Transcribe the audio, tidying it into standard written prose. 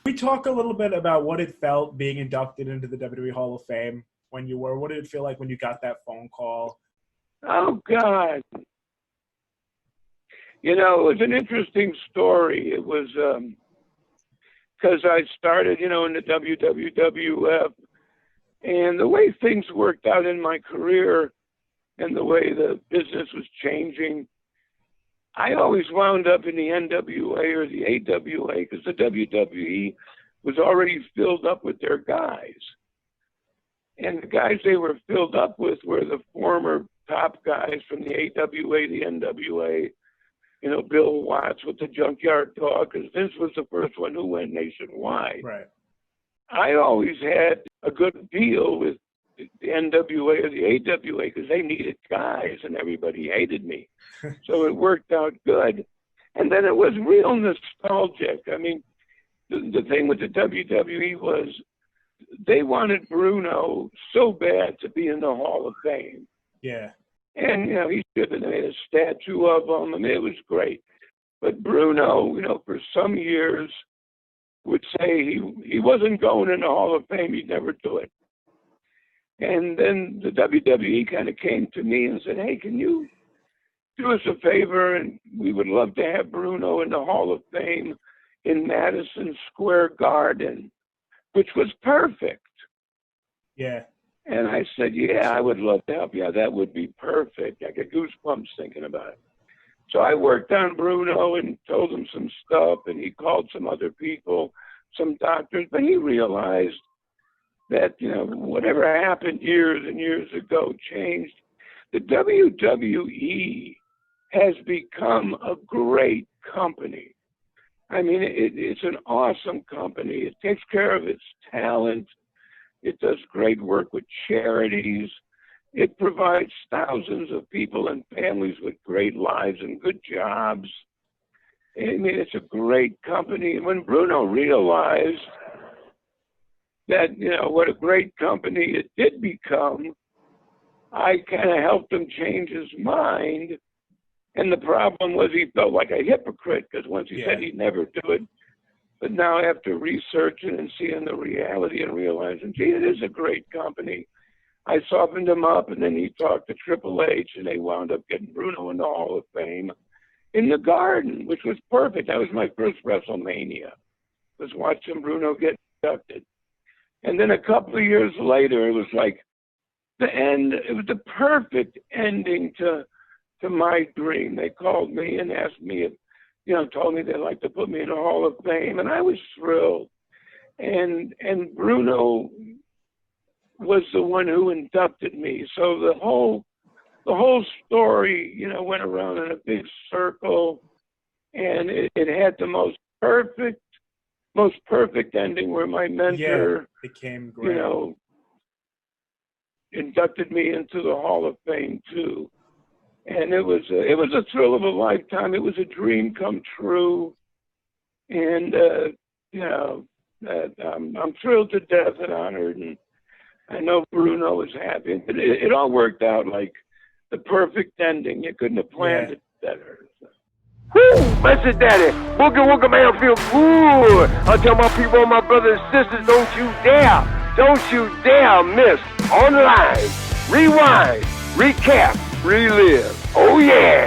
We talk a little bit about what it felt being inducted into the WWE Hall of Fame when you were. What did it feel like when you got that phone call? Oh, God. You know, it was an interesting story. It was because I started, in the WWF, and the way things worked out in my career and the way the business was changing, I always wound up in the NWA or the AWA because the WWE was already filled up with their guys. And the guys they were filled up with were the former top guys from the AWA, the NWA, Bill Watts with the Junkyard Dog, because Vince was the first one who went nationwide. Right. I always had a good deal with the NWA or the AWA because they needed guys and everybody hated me. So it worked out good. And then it was real nostalgic. I mean, the thing with the WWE was they wanted Bruno so bad to be in the Hall of Fame. Yeah. And, he should have made a statue of him. I mean, it was great. But Bruno, for some years would say he wasn't going in the Hall of Fame. He'd never do it. And then the WWE kind of came to me and said, hey, can you do us a favor? And we would love to have Bruno in the Hall of Fame in Madison Square Garden, which was perfect. Yeah. And I said, yeah, I would love to help you. Yeah, that would be perfect. I get goosebumps thinking about it. So I worked on Bruno and told him some stuff, and he called some other people, some doctors, but he realized that, whatever happened years and years ago changed. The WWE has become a great company. I mean, it's an awesome company. It takes care of its talent. It does great work with charities. It provides thousands of people and families with great lives and good jobs. I mean, it's a great company. And when Bruno realized that, what a great company it did become, I kind of helped him change his mind. And the problem was he felt like a hypocrite because once he said he'd never do it, but now after researching and seeing the reality and realizing, gee, it is a great company, I softened him up, and then he talked to Triple H, and they wound up getting Bruno in the Hall of Fame in the Garden, which was perfect. That was my first WrestleMania, was watching Bruno get inducted. And then a couple of years later, it was like the end. It was the perfect ending to my dream. They called me and asked me if, told me they'd like to put me in the Hall of Fame, and I was thrilled. And Bruno was the one who inducted me. So the whole story, went around in a big circle, and it had the most perfect ending where my mentor, became great. Inducted me into the Hall of Fame too. And it was a thrill of a lifetime. It was a dream come true. And, I'm thrilled to death and honored. And I know Bruno was happy. But it all worked out like the perfect ending. You couldn't have planned it better. Woo! Blessed Daddy. Boogie Woogie Man feel good. I tell my people, my brothers and sisters, don't you dare miss online. Rewind, recap, relive. Oh yeah!